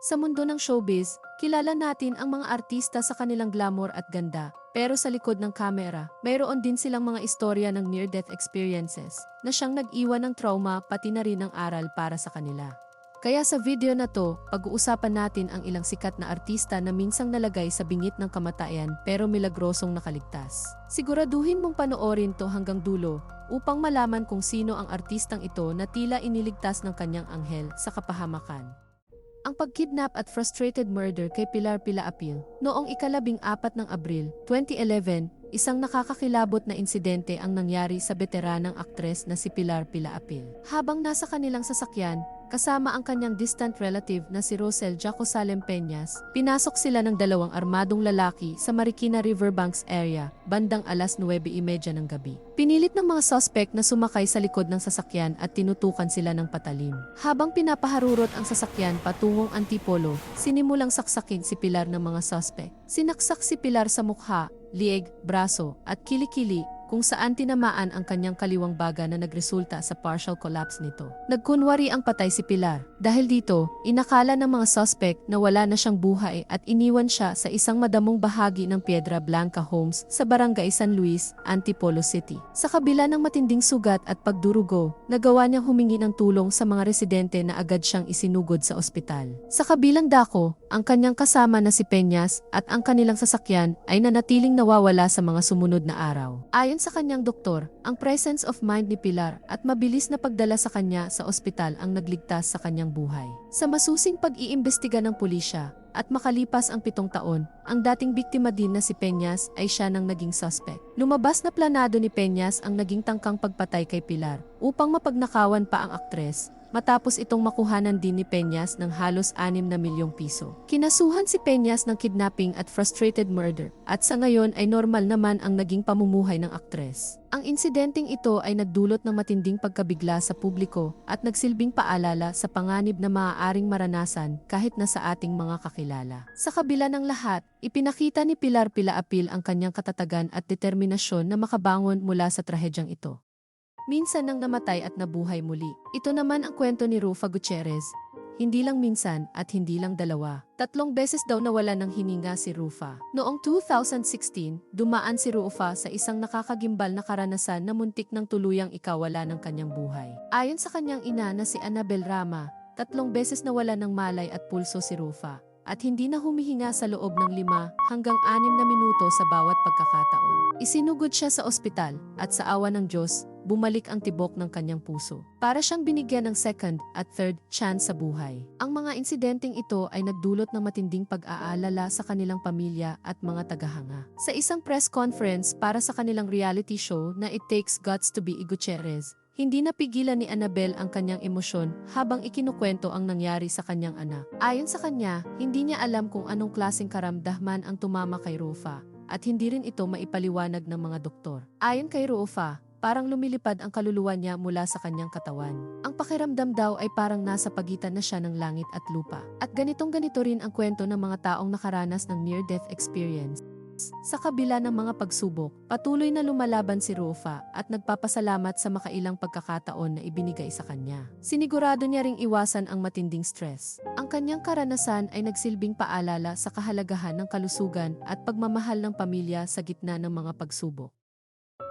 Sa mundo ng showbiz, kilala natin ang mga artista sa kanilang glamour at ganda. Pero sa likod ng kamera, mayroon din silang mga istorya ng near-death experiences na siyang nag-iwan ng trauma pati na rin ng aral para sa kanila. Kaya sa video na to, pag-uusapan natin ang ilang sikat na artista na minsang nalagay sa bingit ng kamatayan pero milagrosong nakaligtas. Siguraduhin mong panoorin to hanggang dulo upang malaman kung sino ang artistang ito na tila iniligtas ng kanyang anghel sa kapahamakan. Ang pagkidnap at frustrated murder kay Pilar Pilaapil noong ika-14 ng Abril, 2011, isang nakakakilabot na insidente ang nangyari sa veteranang aktres na si Pilar Pilaapil. Habang nasa kanilang sasakyan, kasama ang kanyang distant relative na si Rosel Jaco Salem Peñas, pinasok sila ng dalawang armadong lalaki sa Marikina Riverbanks area, bandang alas 9:30 ng gabi. Pinilit ng mga suspect na sumakay sa likod ng sasakyan at tinutukan sila ng patalim. Habang pinapaharurot ang sasakyan patungong Antipolo, sinimulang saksakin si Pilar ng mga suspect. Sinaksak si Pilar sa mukha, lieg, braso, at kilikili, kung saan tinamaan ang kanyang kaliwang baga na nagresulta sa partial collapse nito. Nagkunwari ang patay si Pilar. Dahil dito, inakala ng mga suspect na wala na siyang buhay at iniwan siya sa isang madamong bahagi ng Piedra Blanca Homes sa Barangay San Luis, Antipolo City. Sa kabila ng matinding sugat at pagdurugo, nagawa niyang humingi ng tulong sa mga residente na agad siyang isinugod sa ospital. Sa kabilang dako, ang kanyang kasama na si Peñas at ang kanilang sasakyan ay nanatiling nawawala sa mga sumunod na araw. Ayon sa kanyang doktor, ang presence of mind ni Pilar at mabilis na pagdala sa kanya sa ospital ang nagligtas sa kanyang buhay. Sa masusing pag-iimbestiga ng pulisya, at makalipas ang 7 taon, ang dating biktima din na si Peñas ay siya nang naging suspect. Lumabas na planado ni Peñas ang naging tangkang pagpatay kay Pilar upang mapagnakawan pa ang aktres, matapos itong makuhanan din ni Peñas ng halos 6 na milyong piso. Kinasuhan si Peñas ng kidnapping at frustrated murder, at sa ngayon ay normal naman ang naging pamumuhay ng aktres. Ang insidenteng ito ay nagdulot ng matinding pagkabigla sa publiko at nagsilbing paalala sa panganib na maaaring maranasan kahit na sa ating mga kakilala. Sa kabila ng lahat, ipinakita ni Pilar Pilaapil ang kanyang katatagan at determinasyon na makabangon mula sa trahedyang ito. Minsan nang namatay at nabuhay muli. Ito naman ang kwento ni Rufa Gutierrez. Hindi lang minsan at hindi lang 2. 3 beses daw nawala ng hininga si Rufa. Noong 2016, dumaan si Rufa sa isang nakakagimbal na karanasan na muntik ng tuluyang ikawala ng kanyang buhay. Ayon sa kanyang ina na si Annabel Rama, 3 beses nawala ng malay at pulso si Rufa, at hindi na humihinga sa loob ng 5 hanggang 6 na minuto sa bawat pagkakataon. Isinugod siya sa ospital at sa awa ng Diyos, bumalik ang tibok ng kanyang puso. Para siyang binigyan ng second at third chance sa buhay. Ang mga insidenteng ito ay nagdulot ng matinding pag-aalala sa kanilang pamilya at mga tagahanga. Sa isang press conference para sa kanilang reality show na It Takes Guts to be Gutierrez, hindi napigilan ni Annabel ang kanyang emosyon habang ikinukwento ang nangyari sa kanyang anak. Ayon sa kanya, hindi niya alam kung anong klaseng karamdaman ang tumama kay Rufa at hindi rin ito maipaliwanag ng mga doktor. Ayon kay Rufa, parang lumilipad ang kaluluwa niya mula sa kanyang katawan. Ang pakiramdam daw ay parang nasa pagitan na siya ng langit at lupa. At ganitong-ganito rin ang kwento ng mga taong nakaranas ng near-death experience. Sa kabila ng mga pagsubok, patuloy na lumalaban si Rufa at nagpapasalamat sa makailang pagkakataon na ibinigay sa kanya. Sinigurado niya ring iwasan ang matinding stress. Ang kanyang karanasan ay nagsilbing paalala sa kahalagahan ng kalusugan at pagmamahal ng pamilya sa gitna ng mga pagsubok.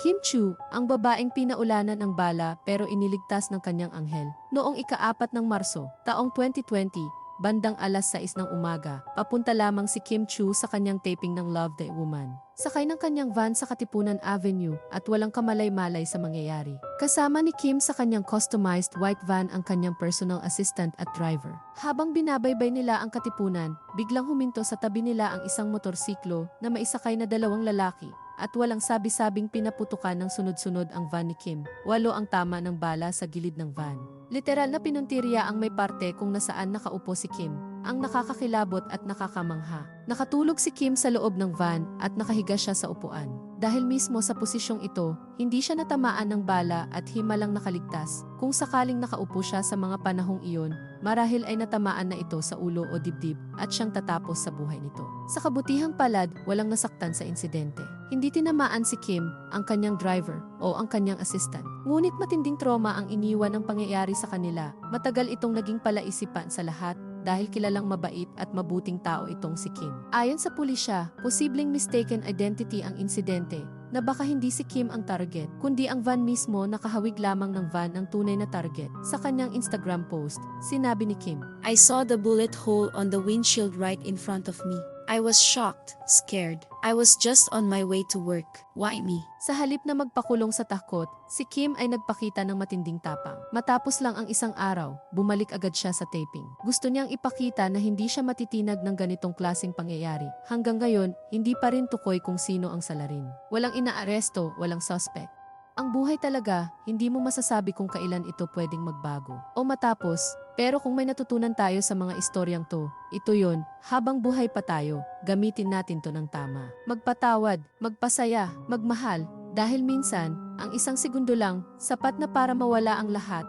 Kim Chiu, ang babaeng pinaulanan ng bala pero iniligtas ng kanyang anghel, noong ika-4 ng Marso, taong 2020, bandang alas 6 ng umaga, papunta lamang si Kim Chiu sa kanyang taping ng Love That Woman. Sakay ng kanyang van sa Katipunan Avenue at walang kamalay-malay sa mangyayari. Kasama ni Kim sa kanyang customized white van ang kanyang personal assistant at driver. Habang binabaybay nila ang Katipunan, biglang huminto sa tabi nila ang isang motorsiklo na maisakay na 2 lalaki. At walang sabi-sabing pinaputukan ng sunod-sunod ang van ni Kim. 8 ang tama ng bala sa gilid ng van. Literal na pinuntirya ang may parte kung nasaan nakaupo si Kim. Ang nakakakilabot at nakakamangha. Nakatulog si Kim sa loob ng van at nakahiga siya sa upuan. Dahil mismo sa posisyong ito, hindi siya natamaan ng bala at himalang nakaligtas. Kung sakaling nakaupo siya sa mga panahong iyon, marahil ay natamaan na ito sa ulo o dibdib at siyang tatapos sa buhay nito. Sa kabutihang palad, walang nasaktan sa insidente. Hindi tinamaan si Kim, ang kanyang driver, o ang kanyang assistant. Ngunit matinding trauma ang iniwan ng pangyayari sa kanila. Matagal itong naging palaisipan sa lahat, dahil kilalang mabait at mabuting tao itong si Kim. Ayon sa pulisya, posibleng mistaken identity ang insidente na baka hindi si Kim ang target, kundi ang van mismo nakahawig lamang ng van ang tunay na target. Sa kanyang Instagram post, sinabi ni Kim, I saw the bullet hole on the windshield right in front of me. I was shocked, scared. I was just on my way to work. Why me? Sa halip na magpakulong sa takot, si Kim ay nagpakita ng matinding tapang. Matapos lang ang isang araw, bumalik agad siya sa taping. Gusto niyang ipakita na hindi siya matitinag ng ganitong klaseng pangyayari. Hanggang ngayon, hindi pa rin tukoy kung sino ang salarin. Walang inaaresto, walang suspect. Ang buhay talaga, hindi mo masasabi kung kailan ito pwedeng magbago o matapos, pero kung may natutunan tayo sa mga istoryang to, ito yon, habang buhay pa tayo, gamitin natin to ng tama. Magpatawad, magpasaya, magmahal, dahil minsan, ang isang segundo lang, sapat na para mawala ang lahat.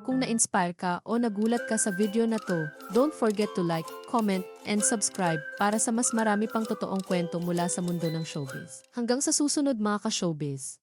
Kung na-inspire ka o nagulat ka sa video na to, don't forget to like, comment, and subscribe para sa mas marami pang totoong kwento mula sa mundo ng showbiz. Hanggang sa susunod mga ka-showbiz.